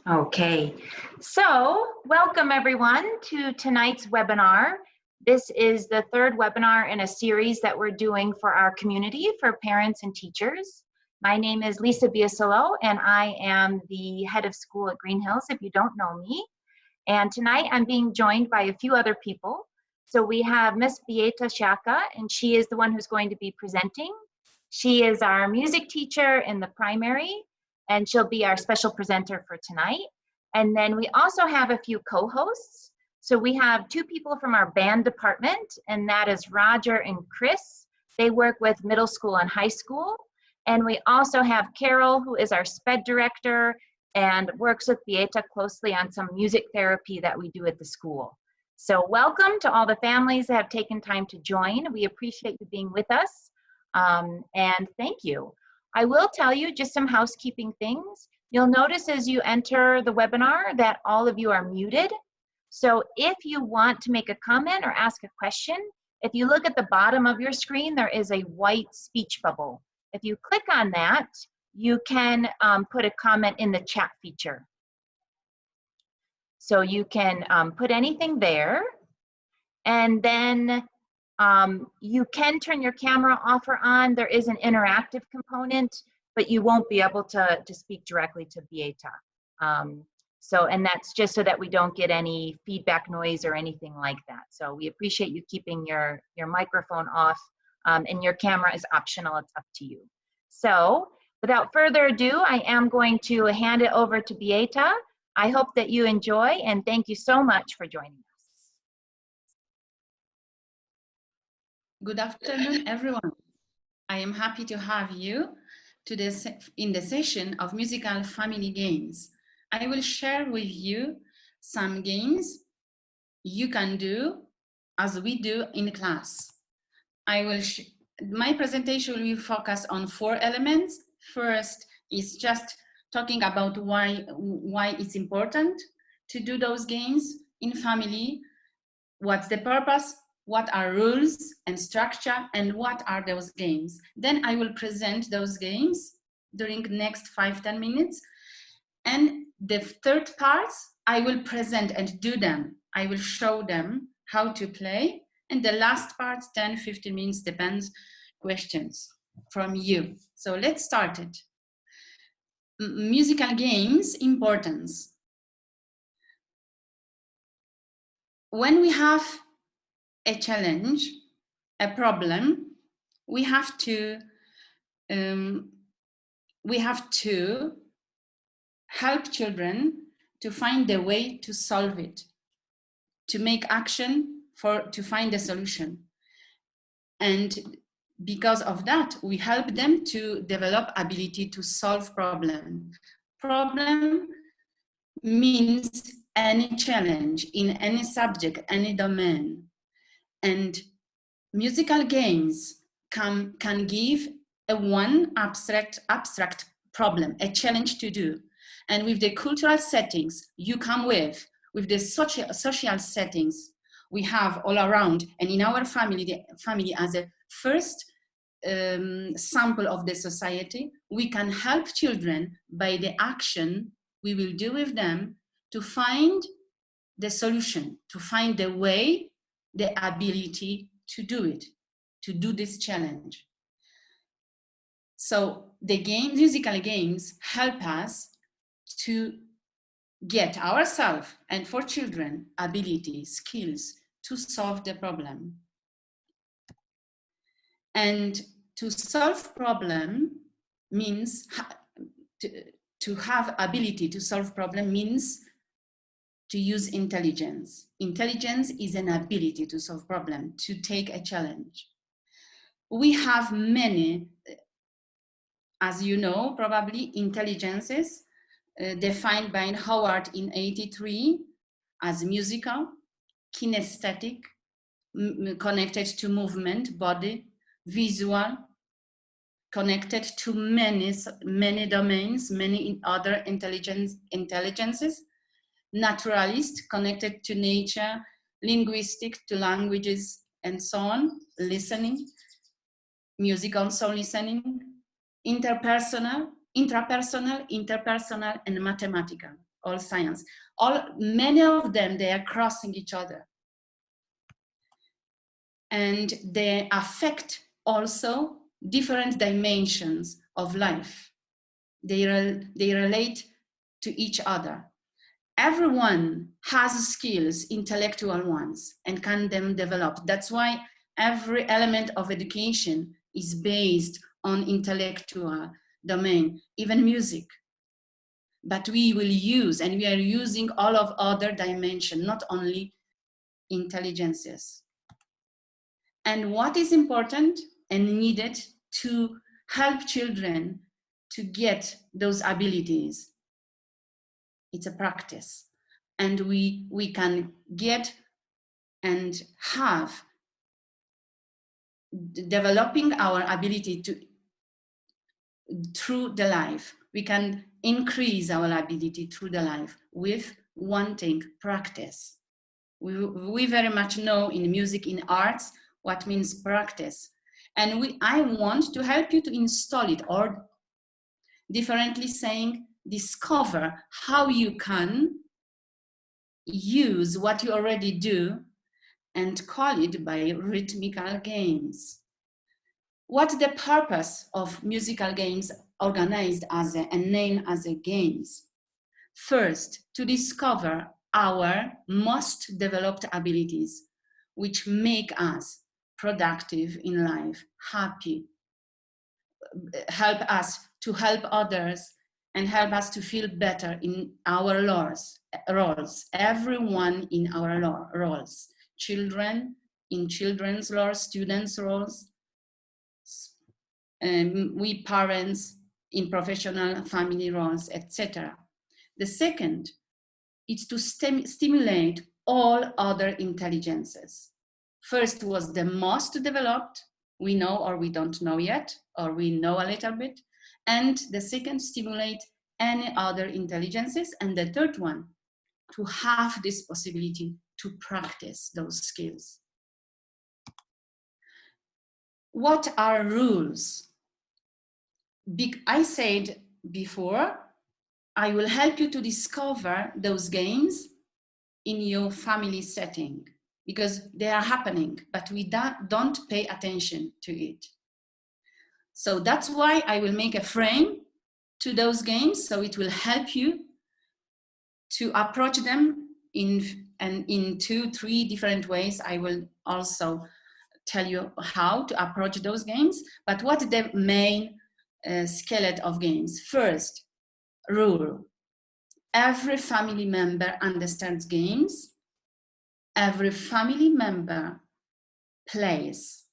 Okay, so welcome everyone to tonight's webinar. This is the third webinar in a series that we're doing for our community for parents and teachers. My name is Ms.Beata and I am the head of school at Green Hills, if you don't know me. And tonight I'm being joined by a few other people. So we have Ms.Beata and she is the one who's going to be presenting. She is our music teacher in the primary, and she'll be our special presenter for tonight. And then we also have a few co-hosts. So we have two people from our band department, and that is Roger and Chris. They work with middle school and high school. And we also have Carol, who is our SPED director and works with Beata closely on some music therapy that we do at the school. So welcome to all the families that have taken time to join. We appreciate you being with us, and thank you. I will tell you just some housekeeping things. You'll notice as you enter the webinar that all of you are muted. So if you want to make a comment or ask a question, if you look at the bottom of your screen, there is a white speech bubble. If you click on that, you can put a comment in the chat feature. So you can put anything there, and then you can turn your camera off or on. There is an interactive component, but you won't be able to speak directly to Beata. And that's just so that we don't get any feedback noise or anything like that. So we appreciate you keeping your microphone off, and your camera is optional, it's up to you. So without further ado, I am going to hand it over to Beata. I hope that you enjoy, and thank you so much for joining us. Good afternoon, everyone. I am happy to have you in the session of musical family games. I will share with you some games you can do as we do in class. My presentation will focus on 4 elements. First is just talking about why it's important to do those games in family, what's the purpose, what are rules and structure, and what are those games. Then I will present those games during the next 5-10 minutes. And the third part, I will present and do them. I will show them how to play. And the last part, 10-15 minutes, depends, questions from you. So let's start it. Musical games, importance. When we have a challenge, a problem, we have to help children to find a way to solve it, to make action to find a solution. And because of that, we help them to develop ability to solve problem. Problem means any challenge in any subject, any domain. And musical games can give one abstract problem, a challenge to do. And with the cultural settings you come with the social settings we have all around, and in our family, the family as a first sample of the society, we can help children by the action we will do with them to find the solution, to find the way, the ability to do it, to do this challenge. So the musical games help us to get ourselves and for children ability, skills to solve the problem. And to solve problem means, to have ability to solve problem means to use intelligence. Intelligence is an ability to solve problem, to take a challenge. We have many as you know, probably intelligences defined by Howard in '83 as musical, kinesthetic, connected to movement, body, visual, connected to many domains, many other intelligences, naturalist, connected to nature, linguistic, to languages, and so on, listening, music also listening, interpersonal, interpersonal, and mathematical, all science. Many of them, they are crossing each other. And they affect also different dimensions of life. They relate to each other. Everyone has skills, intellectual ones, and can them develop. That's why every element of education is based on intellectual domain, even music. But we will use, and we are using all of other dimensions, not only intelligences. And what is important and needed to help children to get those abilities? It's a practice. And we can get and have developing our ability to through the life. We can increase our ability through the life with one thing, practice. We very much know in music, in arts, what means practice. And I want to help you to install it, or differently saying, discover how you can use what you already do and call it by rhythmical games. What's the purpose of musical games organized as and named as games? First, to discover our most developed abilities, which make us productive in life, happy, help us to help others, and help us to feel better in our roles, everyone in our roles, children in children's roles, students' roles, we parents in professional family roles, etc. The second is to stimulate all other intelligences. First was the most developed, we know or we don't know yet, or we know a little bit. And the second, stimulate any other intelligences. And the third one, to have this possibility to practice those skills. What are rules? I said before, I will help you to discover those games in your family setting, because they are happening, but we don't pay attention to it. So that's why I will make a frame to those games, so it will help you to approach them in 2-3 different ways. I will also tell you how to approach those games, but what is the main skeleton of games? First, rule. Every family member understands games. Every family member plays.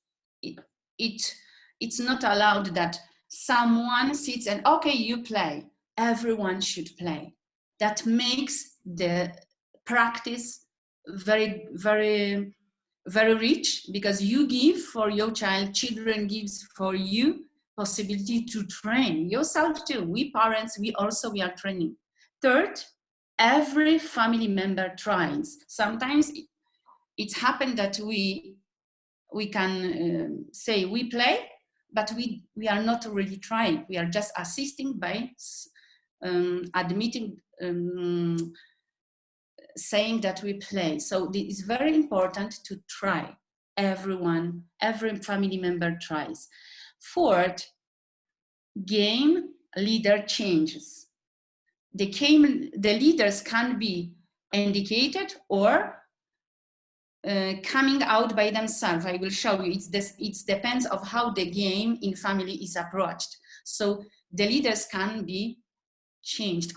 It's not allowed that someone sits and, okay, you play. Everyone should play. That makes the practice very, very, very rich, because you give for your child, children gives for you possibility to train yourself too. We parents, we are training. Third, every family member tries. Sometimes it's happened that we can say we play, but we are not really trying. We are just assisting by admitting, saying that we play. So it is very important to try. Everyone, every family member tries. Fourth, game leader changes. The leaders can be indicated or coming out by themselves. I will show you. It depends of how the game in family is approached. So the leaders can be changed,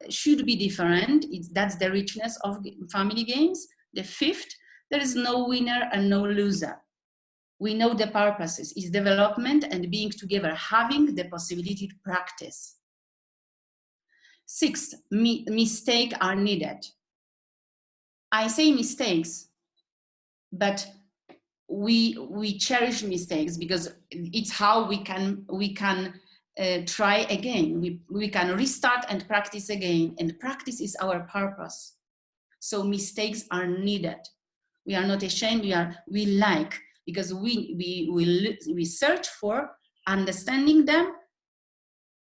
should be different. That's the richness of family games. The fifth, there is no winner and no loser. We know the purposes is development and being together, having the possibility to practice. Sixth, mistakes are needed. I say mistakes, but we cherish mistakes because it's how we can try again. We can restart and practice again, and practice is our purpose. So mistakes are needed. We are not ashamed. We like, because we search for understanding them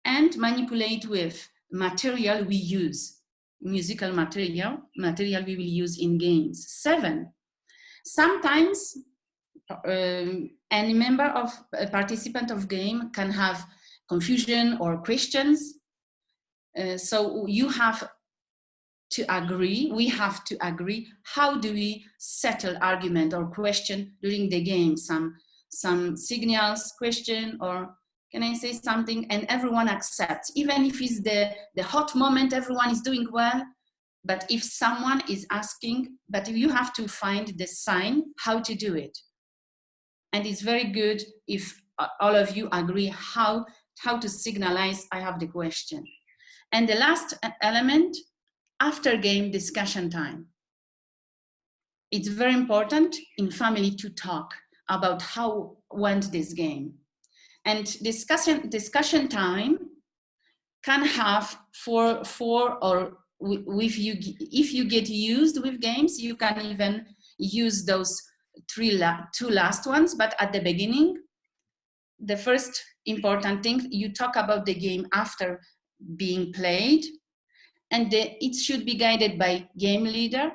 and manipulate with material we use, musical material we will use in games. 7, sometimes any member of a participant of game can have confusion or questions. So you have to agree, we have to agree, how do we settle argument or question during the game? Some signals, question, or can I say something? And everyone accepts, even if it's the hot moment, everyone is doing well. But if someone is asking, but you have to find the sign how to do it. And it's very good if all of you agree how to signalize I have the question. And the last element, after game discussion time. It's very important in family to talk about how went this game. And discussion time can have four or if you get used with games, you can even use those two last ones. But at the beginning, the first important thing, you talk about the game after being played, and it should be guided by game leader.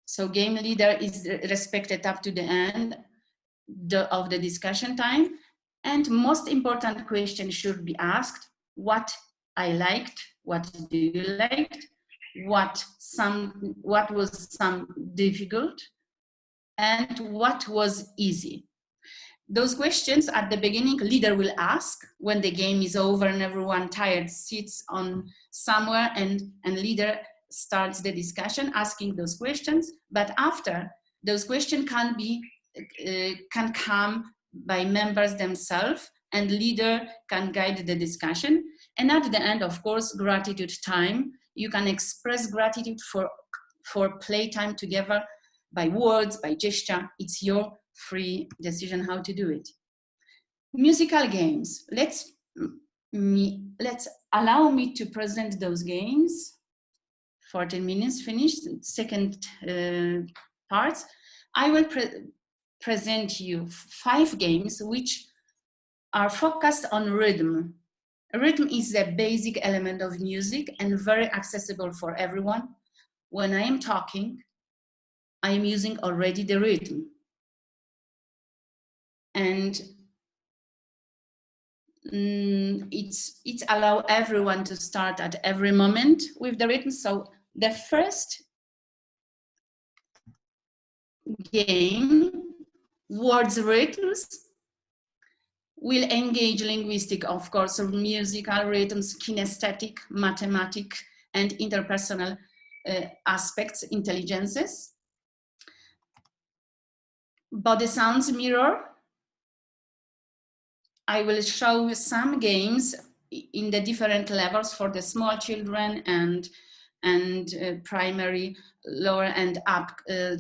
So game leader is respected up to the end of the discussion time. And most important question should be asked: what I liked, what do you like, what was some difficult, and what was easy. Those questions at the beginning, leader will ask when the game is over and everyone tired sits on somewhere, and leader starts the discussion asking those questions. But after, those questions can come by members themselves, and leader can guide the discussion. And at the end, of course, gratitude time. You can express gratitude for playtime together by words, by gesture. It's your free decision how to do it. Musical games. Let's allow me to present those games. 14 minutes finished. Second part, I will present you 5 games which are focused on rhythm. Rhythm is a basic element of music and very accessible for everyone. When I am talking, I am using already the rhythm. And it's allow everyone to start at every moment with the rhythm. So the first game, words rhythms, will engage linguistic, of course, musical rhythms, kinesthetic, mathematic, and interpersonal aspects, intelligences. Body sounds mirror. I will show some games in the different levels for the small children and primary, lower and up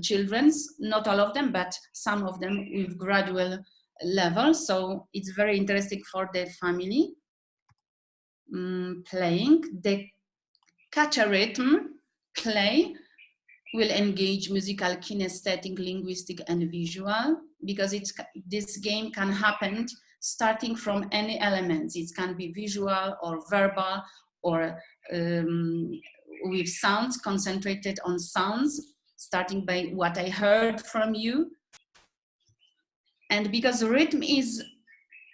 children's. Not all of them, but some of them with gradual level. So it's very interesting for the family playing. The catch-a rhythm play will engage musical, kinesthetic, linguistic, and visual, because this game can happen starting from any elements. It can be visual or verbal, or with sounds, concentrated on sounds, starting by what I heard from you. And because rhythm is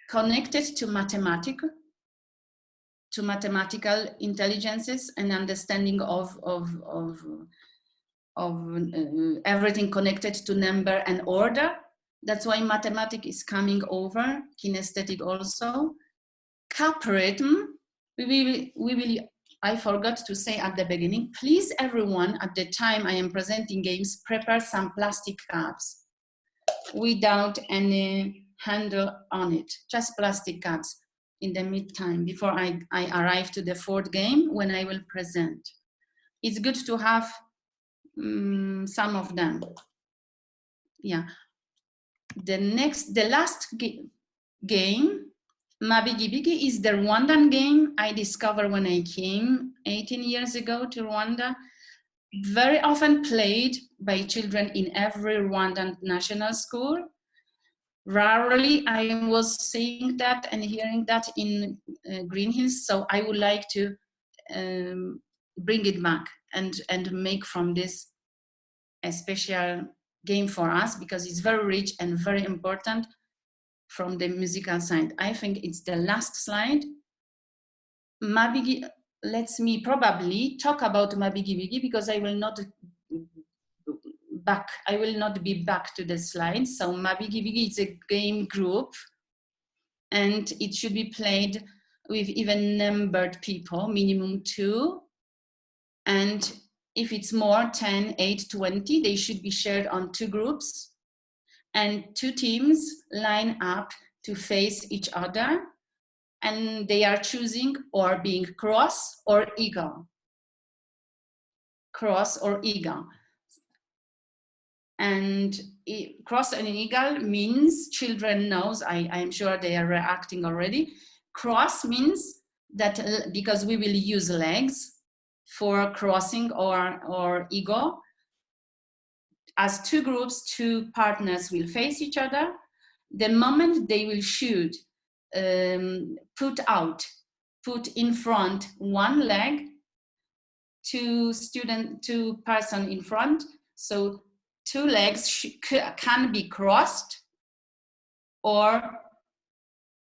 connected to mathematical intelligences and understanding of everything connected to number and order. That's why mathematics is coming over, kinesthetic also. Cap rhythm, we will, I forgot to say at the beginning, please everyone, at the time I am presenting games, prepare some plastic cups. without any handle on it, just plastic cups in the meantime before I arrive to the fourth game when I will present. It's good to have some of them. Yeah. The last game, Mabigi Bigi, is the Rwandan game I discovered when I came 18 years ago to Rwanda. Very often played by children in every Rwandan national school. Rarely I was seeing that and hearing that in Green Hills, so I would like to bring it back and make from this a special game for us, because it's very rich and very important from the musical side. I think it's the last slide. Mabigi lets me probably talk about Mabigi Bigi, because I will not be back to the slide. So Mabigi Bigi is a game group, and it should be played with even numbered people, minimum 2. And if it's more, 10, 8, 20, they should be shared on 2 groups. And 2 teams line up to face each other. And they are choosing or being cross or eagle. Cross or eagle. And cross and eagle means children knows, I'm sure they are reacting already. Cross means that because we will use legs for crossing or eagle, as 2 groups, 2 partners will face each other. The moment they will shoot, put in front 1 leg, 2 person in front, so 2 legs can be crossed or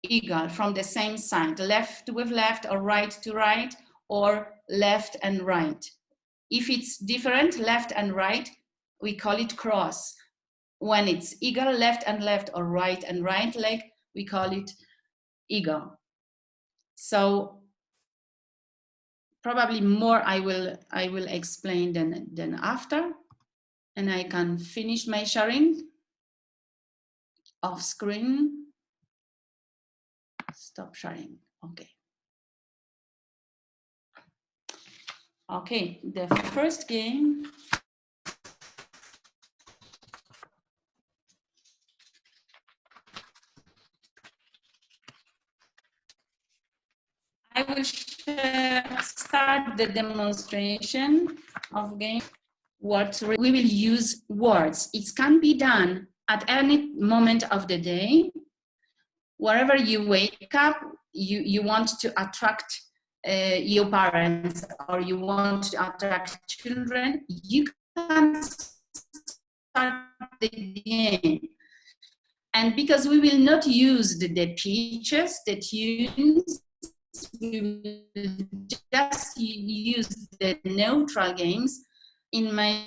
eagle from the same side, left with left or right to right, or left and right. If it's different, left and right, we call it cross. When it's eagle, left and left, or right and right leg, we call it eagle. So probably more I will explain than after, and I can finish my sharing off screen. Stop sharing. Okay. Okay, the first game. I will start the demonstration of game. What we will use words. It can be done at any moment of the day. Wherever you wake up, you want to attract your parents, or you want to attract children, you can start the game. And because we will not use the pitches, the tunes, we will just use the neutral games. In my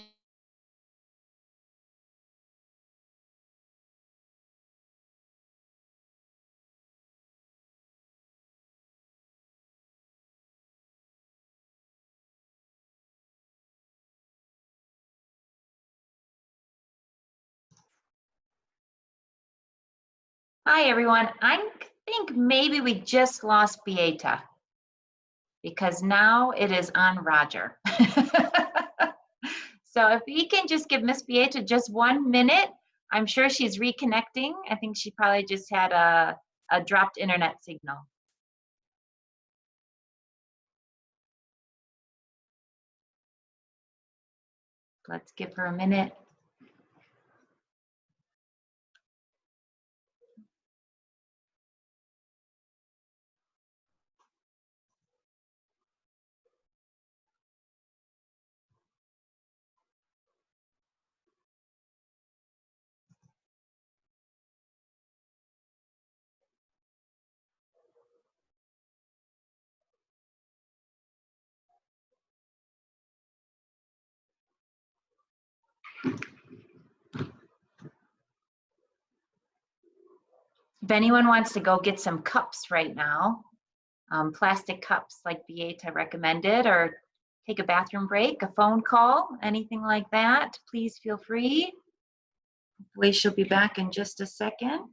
Hi, everyone. I think maybe we just lost Beata, because now it is on Roger. So if we can just give Ms.Beata just 1 minute, I'm sure she's reconnecting. I think she probably just had a dropped internet signal. Let's give her a minute. If anyone wants to go get some cups right now, plastic cups like Beata recommended, or take a bathroom break, a phone call, anything like that, please feel free. Hopefully she'll be back in just a second.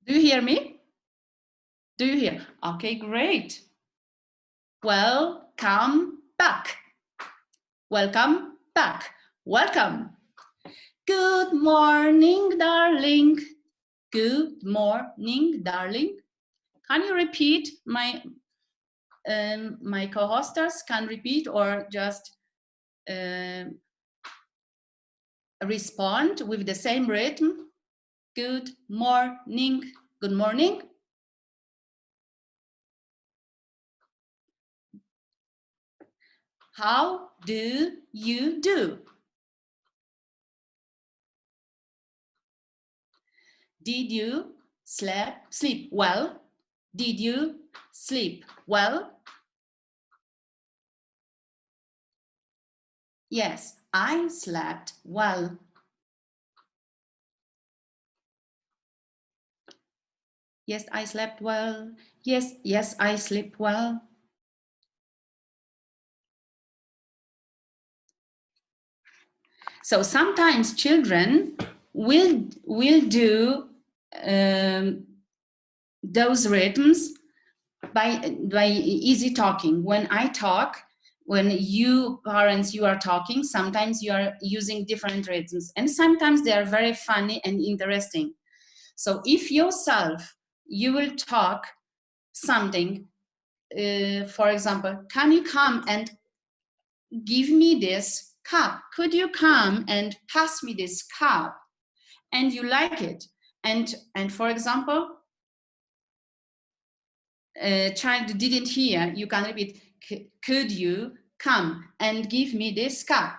Do you hear me? Do you hear? Okay, great. Welcome back. Welcome back. Welcome. Good morning, darling. Good morning, darling. Can you repeat? My co-hosters can repeat or just respond with the same rhythm. Good morning. Good morning. How do you do? Did you sleep well? Did you sleep well? Yes, I slept well. Yes, I slept well. Yes, I sleep well. So sometimes children will do those rhythms by easy talking. When I talk, when you parents, you are talking, sometimes you are using different rhythms, and sometimes they are very funny and interesting. So if yourself, you will talk something, for example, can you come and give me this cup? Could you come and pass me this cup? And you like it. And for example, a child didn't hear, you can repeat, could you come and give me this cup?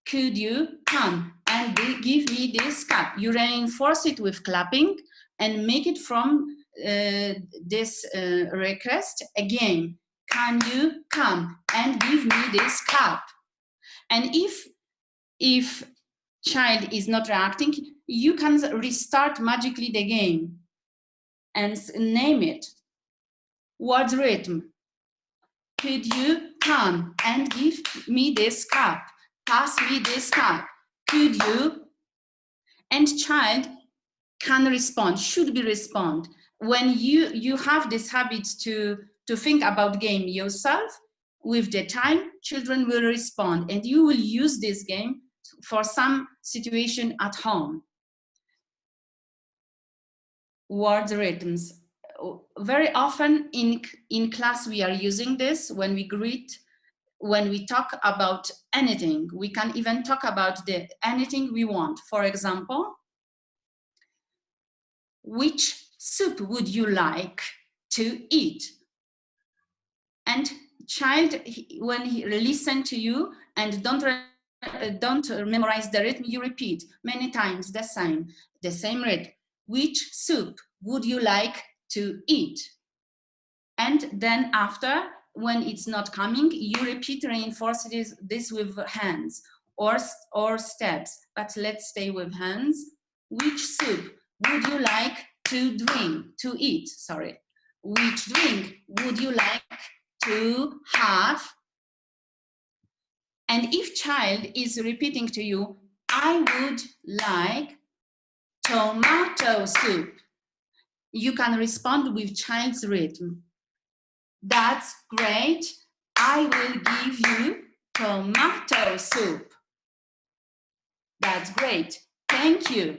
Could you come and give me this cup? You reinforce it with clapping and make it from this request again. Can you come and give me this cup? And if child is not reacting, you can restart magically the game and name it. Word rhythm. Could you come and give me this cup? Pass me this cup. Could you? And child can respond, should be respond. When you have this habit to think about game yourself, with the time, children will respond, and you will use this game for some situation at home. Word rhythms. Very often in class we are using this when we greet when we talk about anything, we can even talk about anything we want. For example, which soup would you like to eat? And child, when he listen to you and don't memorize the rhythm, you repeat many times the same rhythm. Which soup would you like to eat? And then after, when it's not coming, you repeat, reinforce this with hands or steps. But let's stay with hands. Which soup would you like to eat? Sorry. Which drink would you like to have? And if child is repeating to you, I would like tomato soup, you can respond with child's rhythm. That's great. I will give you tomato soup. That's great. Thank you.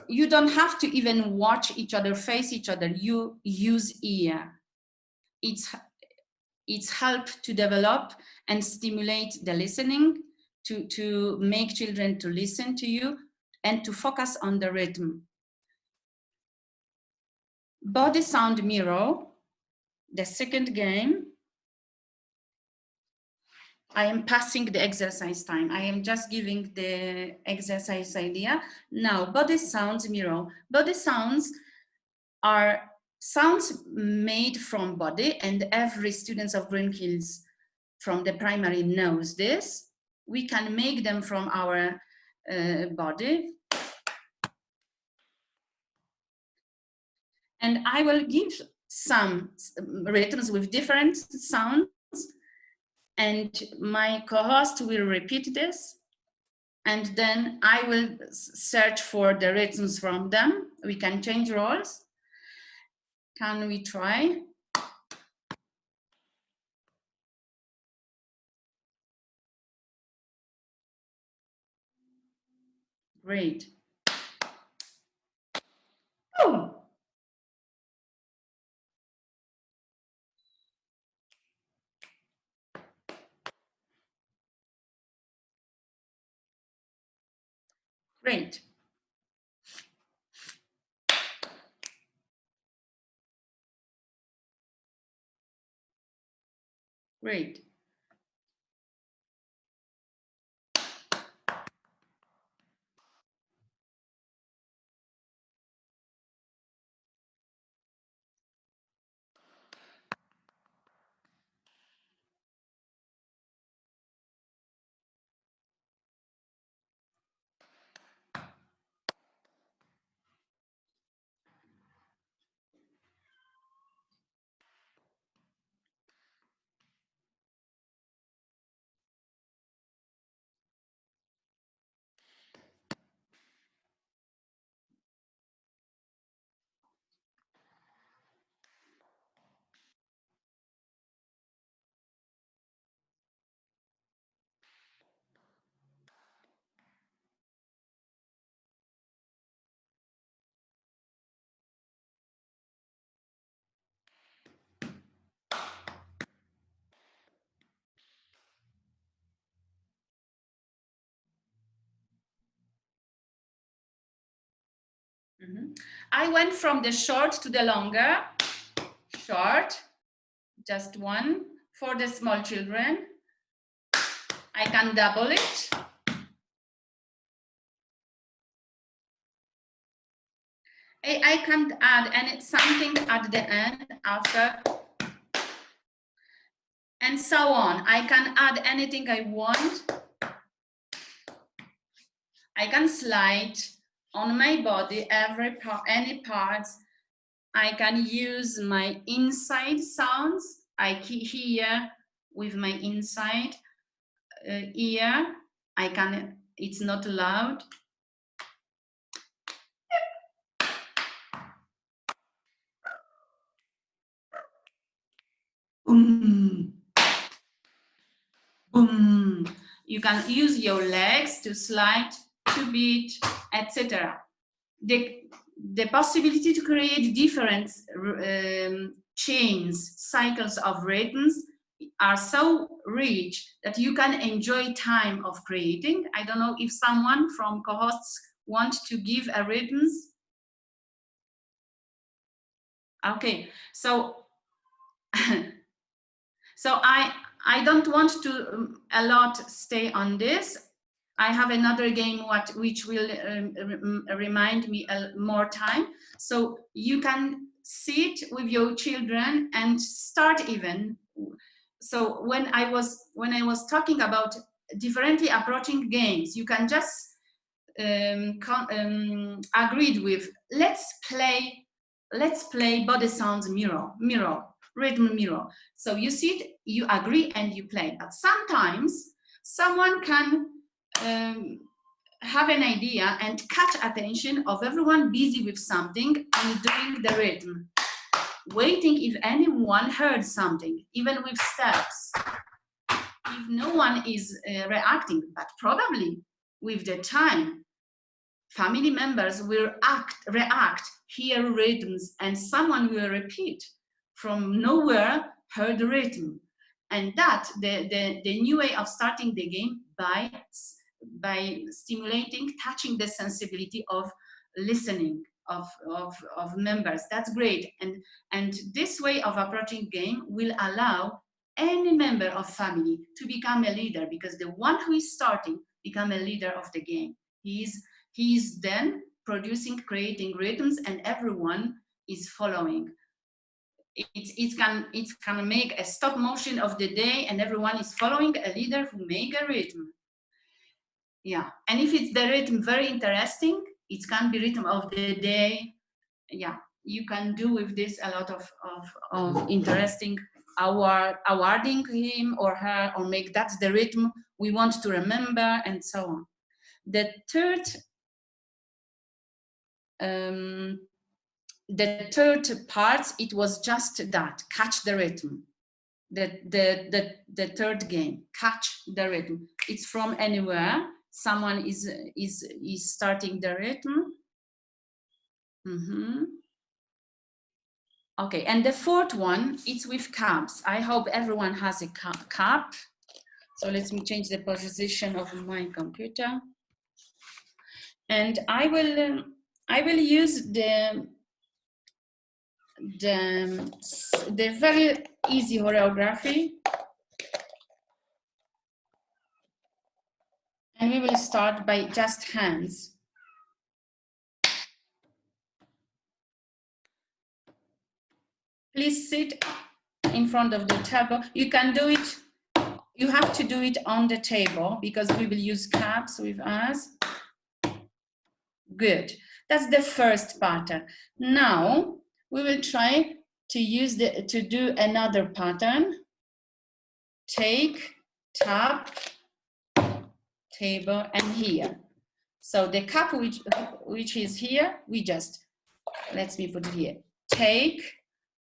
You don't have to even watch each other, face each other. You use ear. It's help to develop and stimulate the listening, to make children to listen to you and to focus on the rhythm. Body sound mirror, the second game. I am passing the exercise time. I am just giving the exercise idea. Now, body sounds mirror. Body sounds are sounds made from body, and every student of Green Hills from the primary knows this. We can make them from our body. And I will give some rhythms with different sounds, and my co-host will repeat this, and then I will search for the rhythms from them. We can change roles. Can we try? Great. Oh. Great. Great. I went from the short to the longer. Short, just one. For the small children, I can double it. I can't add something at the end after, and so on. I can add anything I want. I can slide on my body any parts. I can use my inside sounds. I hear with my inside ear. I can. It's not loud. Boom. Boom. You can use your legs to slide, to beat, etc. The possibility to create different chains, cycles of rhythms are so rich that you can enjoy time of creating. I don't know if someone from co-hosts want to give a rhythms. Okay, so so I don't want to a lot stay on this. I have another game which will remind me more time. So you can sit with your children and start even. So when I was talking about differently approaching games, you can just agreed with let's play body sounds mirror rhythm mirror. So you sit, you agree, and you play. But sometimes someone can have an idea and catch attention of everyone busy with something and doing the rhythm, waiting if anyone heard something, even with steps. If no one is reacting, but probably with the time, family members will react, hear rhythms, and someone will repeat from nowhere, heard the rhythm. And that, the new way of starting the game by stimulating, touching the sensibility of listening of members. That's great. And this way of approaching game will allow any member of family to become a leader, because the one who is starting become a leader of the game. He's then creating rhythms, and everyone is following. It can make a stop motion of the day, and everyone is following a leader who make a rhythm. Yeah, and if it's the rhythm very interesting, it can be rhythm of the day. Yeah, you can do with this a lot of interesting awarding him or her, or make that the rhythm we want to remember, and so on. The third part, it was just that, catch the rhythm. The third game, catch the rhythm. It's from anywhere. Someone is starting the rhythm. Okay, and the fourth one, it's with cups. I hope everyone has a cup. So let me change the position of my computer. And I will use the very easy choreography. And we will start by just hands. Please sit in front of the table. You can do it, you have to do it on the table because we will use cups with us. Good. That's the first pattern. Now we will try to do another pattern. Take, tap, table, and here. So the cup which is here, we just, let me put it here. Take,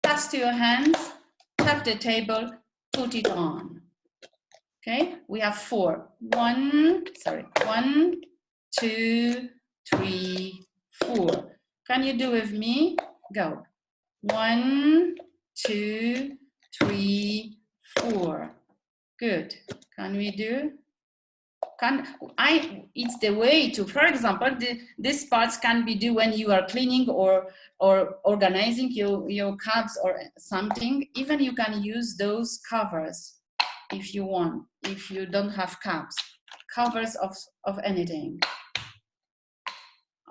touch to your hands, tap the table, put it on. Okay, we have 4. 1, 2, 3, 4. Can you do with me? Go. 1, 2, 3, 4. Good. Can we do? It's the way to, for example, these parts can be do when you are cleaning or organizing your cups or something. Even you can use those covers if you want, if you don't have cups, covers of anything.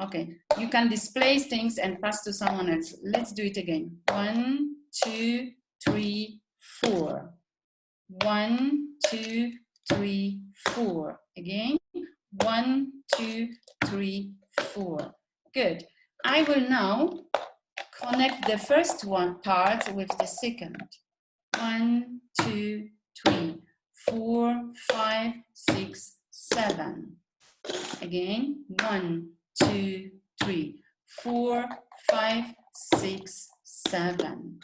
Okay, you can display things and pass to someone else. Let's do it again. 1, 2, 3, 4. 1, 2, 3, 4. Again. 1, 2, 3, 4. Good. I will now connect the first part with the second. 1, 2, 3, 4, 5, 6, 7. Again. 1, 2, 3, 4, 5, 6, 7.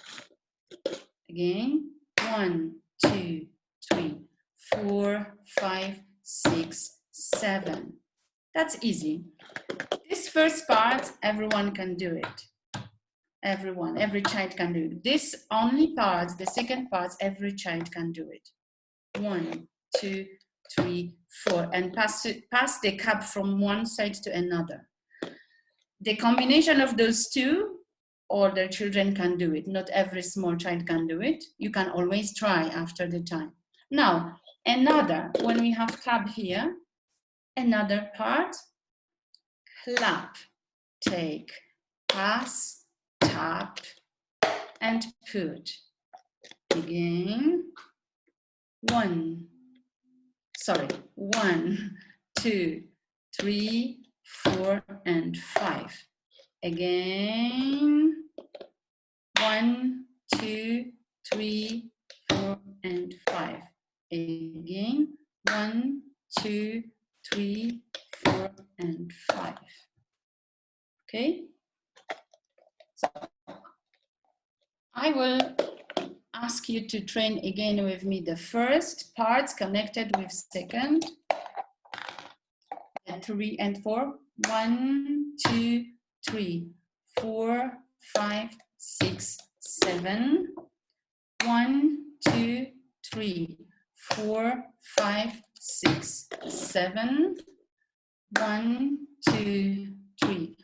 Again. 1, 2, 3, 4, 5, 6, 7. That's easy. This first part, everyone can do it. Everyone, every child can do it. This only parts, the second parts, every child can do it. 1, 2, 3, 4, and pass the cup from one side to another. The combination of those two, older children can do it. Not every small child can do it. You can always try after the time. Now, another, when we have cup here, another part, clap, take, pass, tap, and put. Again, 1, 2, 3, 4, and 5. Again, 1, 2, 3, 4, and 5. Again, 1, 2, 3, 4, and 5. Okay? So I will ask you to train again with me the first parts connected with second, 3 and 4. 1, 2, 3, 4, 5, 6, 7. 1, 2, 3, 4, 5, 6, 7. 1, 2, 3,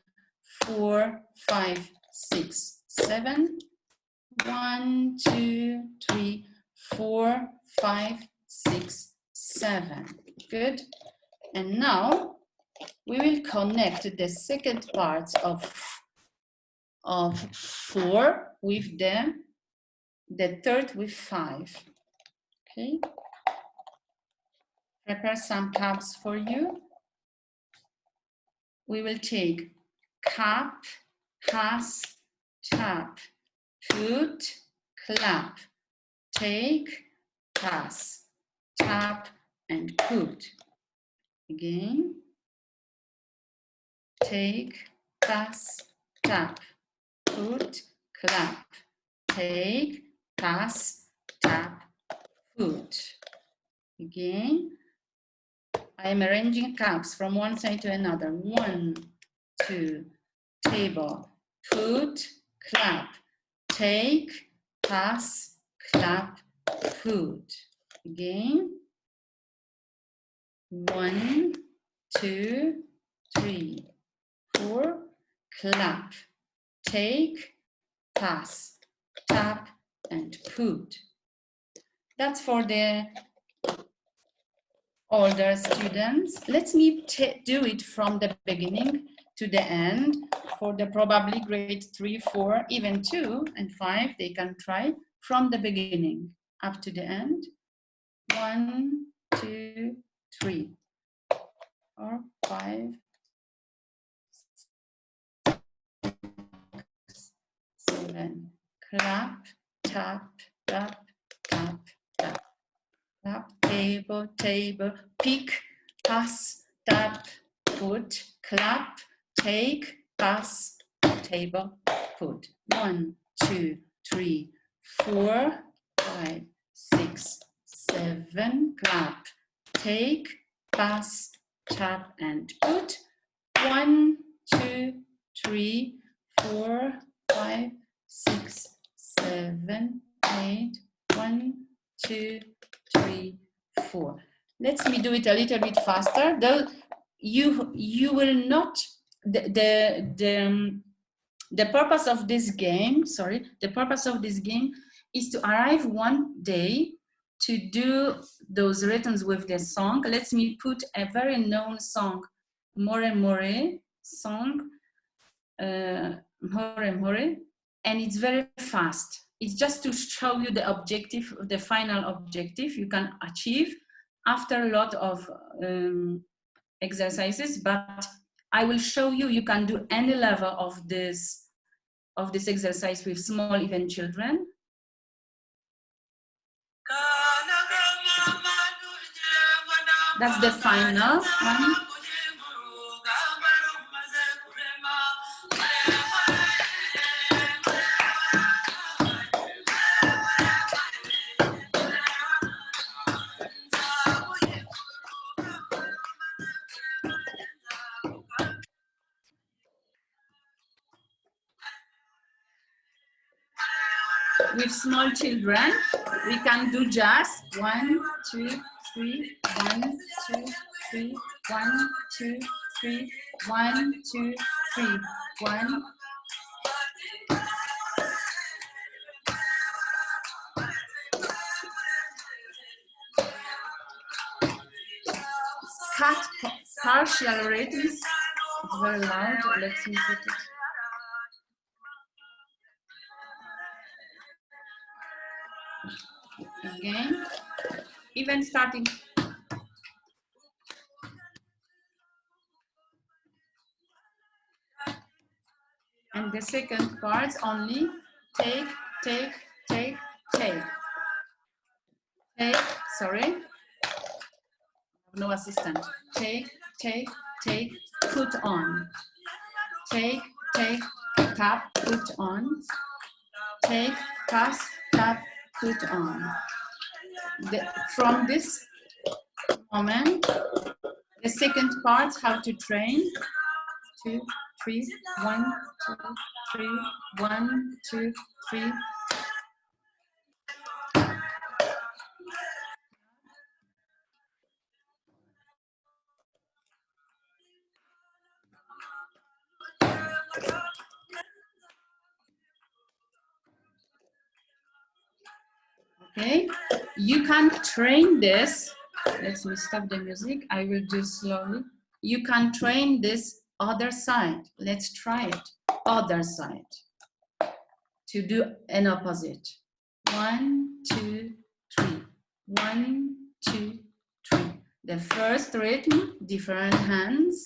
4, 5, 6, 7. 1, 2, 3, 4, 5, 6, 7. Good. And now we will connect the second part of 4 with the third with 5. Okay. Prepare some cups for you. We will take cup, pass, tap, put, clap, take, pass, tap, and put. Again, take, pass, tap, put, clap, take, pass, tap, put. Again, I am arranging cups from one side to another. 1, 2, table, put, clap, take, pass, clap, put. Again, 1, 2, 3, 4, clap, take, pass, tap, and put. That's for the older students. Let me do it from the beginning to the end. For the probably grade 3, 4, even 2 and 5, they can try from the beginning up to the end. 1, 2, 3, 4, 5, 7. Clap, tap, tap, tap, tap. Clap, table, table, pick, pass, tap, put, clap, take, pass, table, put. 1, 2, 3, 4, 5, 6, 7. Clap, take, pass, tap, and put. 1, 2, 3, 4, 5, 6, 7, 8. 1, 2, 3, 4. Let me do it a little bit faster. Though you will not the purpose of this game. Sorry, the purpose of this game is to arrive one day to do those rhythms with the song. Let me put a very known song, More More song, More More, and it's very fast. It's just to show you the objective, the final objective you can achieve after a lot of exercises, but I will show you, you can do any level of this exercise with small, even children. That's the final one. with small children, we can do just 1, 2, 3, 1, 2, 3, 1, 2, 3, 1, 2, 3, 1. Cut partial rhythms. It's very loud. Let me put it. Again, even starting. And the second part only take, take, take, take. Take, sorry, no assistant. Take, take, take, put on. Take, take, tap, put on. Take, pass, tap, put on. From this moment, the second part, how to train. 2, 3, 1, 2, 3, 1, 2, 3. Okay, you can train this. Let me stop the music. I will do slowly. You can train this other side. Let's try it. Other side. To do an opposite. 1, 2, 3. 1, 2, 3. The first rhythm, different hands.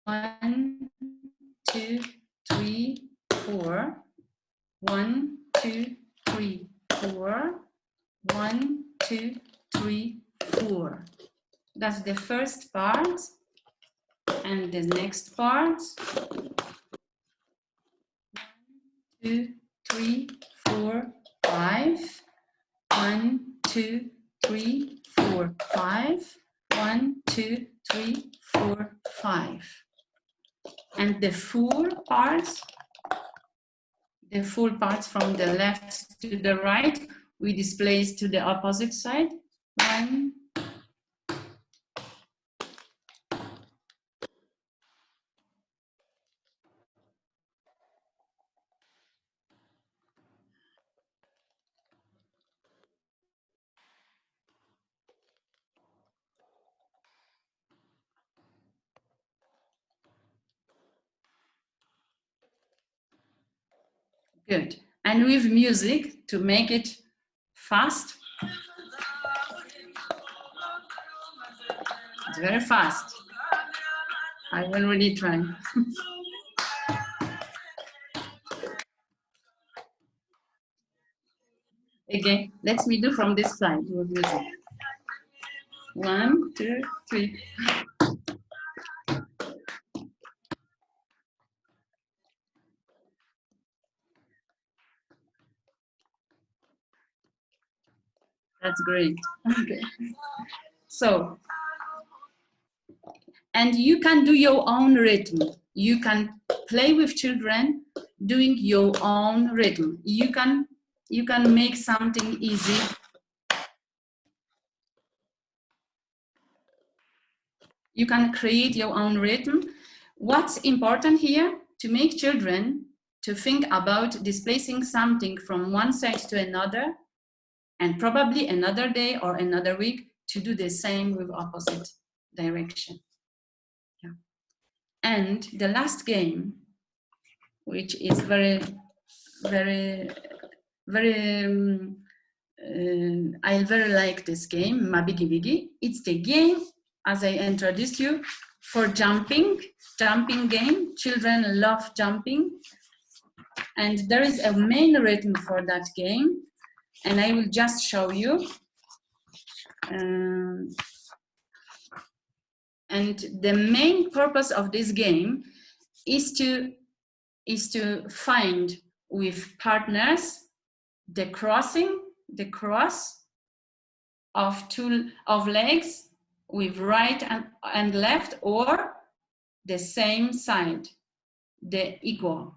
1, 2, 3, 4. 1, 2, 3, 4. 1, 2, 3, 4. That's the first part. And the next part. 1, 2, 3, 4, 5. 1, 2, 3, 4, 5. 1, 2, 3, 4, 5. And the full parts from the left to the right, we displace to the opposite side. 1. Good. And with music to make it fast. It's very fast. I will really try. Again, let me do from this side with music. 1, 2, 3. That's great. Okay. So, and you can do your own rhythm. You can play with children doing your own rhythm. You can make something easy. You can create your own rhythm. What's important here? To make children to think about displacing something from one side to another, and probably another day or another week to do the same with opposite direction. Yeah. And the last game, which is very, very, very, I very like this game, Mabigi Bigi. It's the game, as I introduced you, for jumping game. Children love jumping. And there is a main rhythm for that game. And I will just show you. And the main purpose of this game is to find with partners the cross of legs with right and left or the same side. the equal.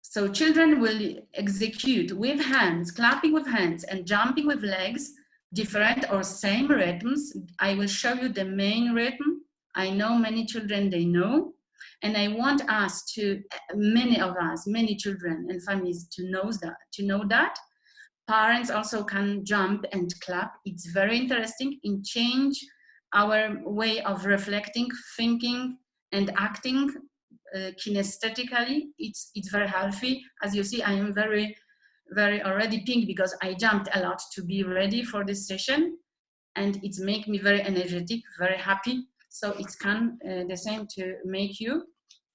So children will execute with hands, clapping with hands and jumping with legs, different or same rhythms. I will show you the main rhythm. I know many children, they know. And I want us to, many of us, many children and families to know that. Parents also can jump and clap. It's very interesting and change our way of reflecting, thinking, and acting kinesthetically. It's very healthy. As you see, I am very already pink because I jumped a lot to be ready for this session, and it's make me very energetic, very happy. So it's can the same to make you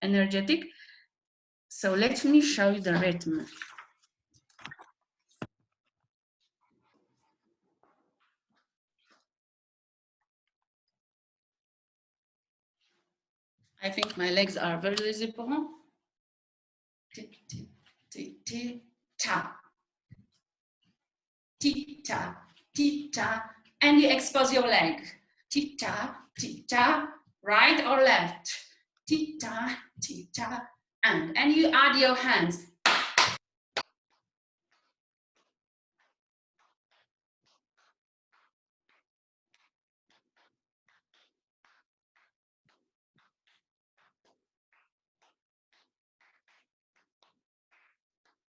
energetic. So let me show you the rhythm. I think my legs are very visible. Ta. Ta, ta, and you expose your leg. Ta, right or left. Ta, and you add your hands.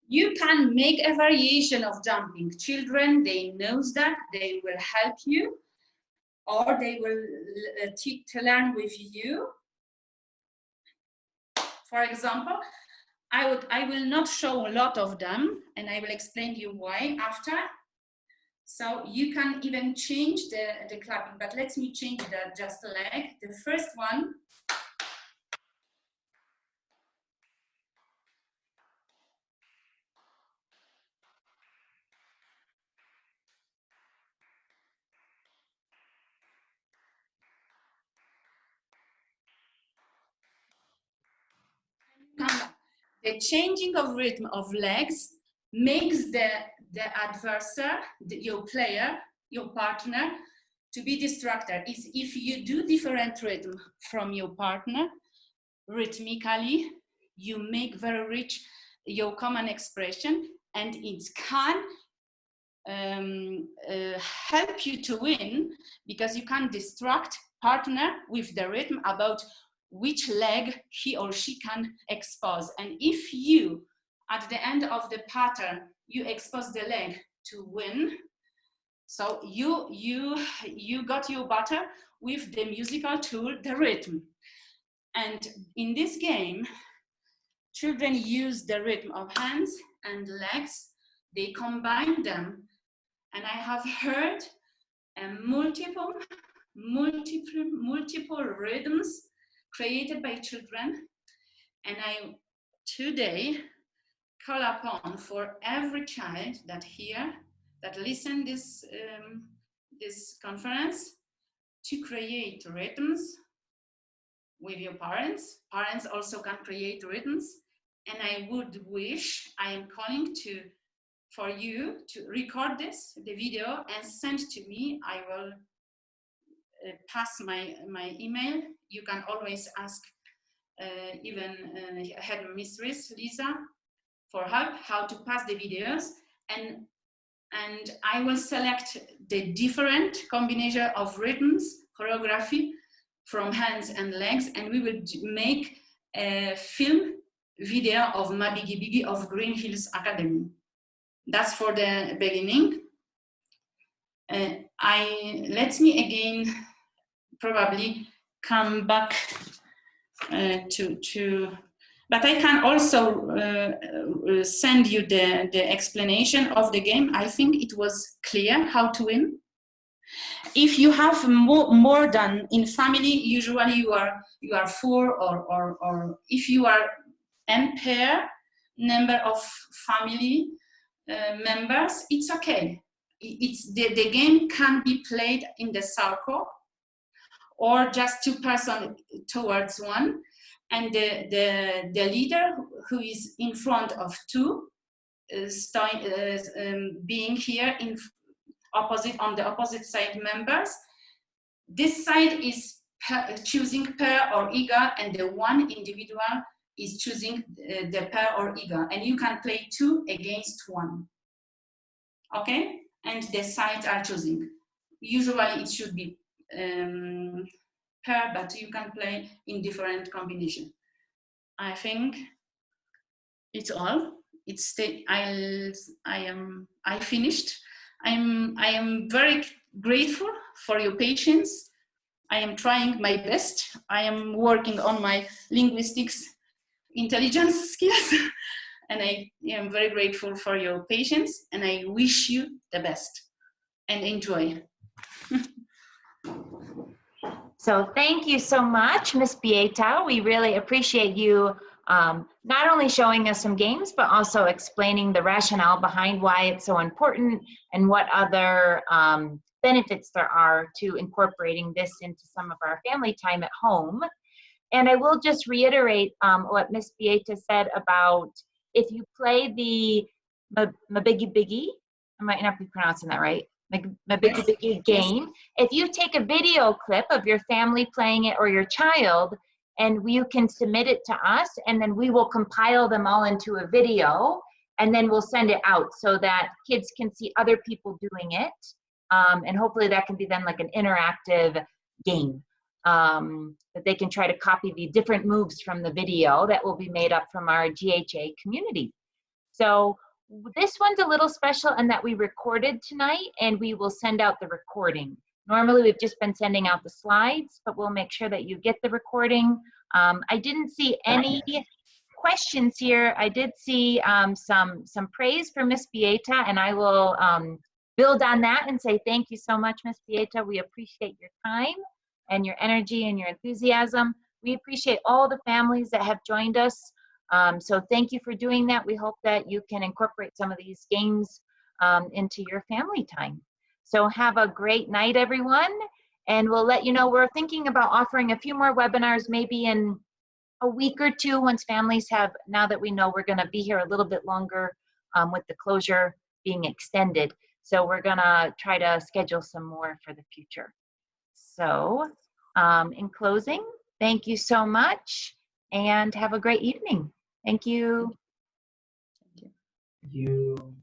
You can make a variation of jumping. Children, they know that, they will help you, or they will learn with you. For example, I will not show a lot of them, and I will explain you why after. So you can even change the clapping, but let me change just the leg. The first one. The changing of rhythm of legs makes the adversary, your player, your partner, to be distracted. Is if you do different rhythm from your partner, rhythmically, you make very rich your common expression, and it can help you to win, because you can distract partner with the rhythm about which leg he or she can expose. And if you, at the end of the pattern, you expose the leg to win, so you got your butter with the musical tool, the rhythm. And in this game, children use the rhythm of hands and legs, they combine them. And I have heard multiple rhythms created by children. And I today call upon for every child that listen this conference, to create rhythms with your parents. Parents also can create rhythms. And I would wish, I am calling for you to record the video, and send to me. I will pass my email. You can always ask even head mistress Lisa for help how to pass the videos, and I will select the different combination of rhythms, choreography from hands and legs, and we will make a film video of Ma Biggie Biggie of Green Hills Academy. That's for the beginning. Let me again probably come back but I can also send you the explanation of the game. I think it was clear how to win. If you have more than in family, usually you are 4, or if you are impair number of family members, it's okay. The game can be played in the circle, or just 2 persons towards one, and the leader who is in front of 2 being here on the opposite side members. This side is choosing pair or eager, and the one individual is choosing the pair or eager, and you can play 2 against 1. Okay, and the sides are choosing. Usually it should be pair, but you can play in different combination. I think it's all. It's I finished. I am very grateful for your patience. I am trying my best. I am working on my linguistics intelligence skills. And I am very grateful for your patience, and I wish you the best and enjoy. So thank you so much, Ms.Beata. We really appreciate you not only showing us some games, but also explaining the rationale behind why it's so important and what other benefits there are to incorporating this into some of our family time at home. And I will just reiterate what Ms.Beata said about if you play the Mabiggy Biggy, I might not be pronouncing that right, Mabiggy Biggy game, if you take a video clip of your family playing it or your child, and you can submit it to us, and then we will compile them all into a video, and then we'll send it out so that kids can see other people doing it. And hopefully that can be then like an interactive game. That they can try to copy the different moves from the video that will be made up from our GHA community. So this one's a little special in that we recorded tonight, and we will send out the recording. Normally we've just been sending out the slides, but we'll make sure that you get the recording. I didn't see any questions here. I did see some praise for Ms.Beata, and I will build on that and say thank you so much, Ms.Beata. We appreciate your time and your energy and your enthusiasm. We appreciate all the families that have joined us. So thank you for doing that. We hope that you can incorporate some of these games into your family time. So have a great night, everyone. And we'll let you know, we're thinking about offering a few more webinars maybe in a week or two once families have, now that we know we're gonna be here a little bit longer with the closure being extended. So we're gonna try to schedule some more for the future. So in closing, thank you so much and have a great evening. Thank you. Thank you.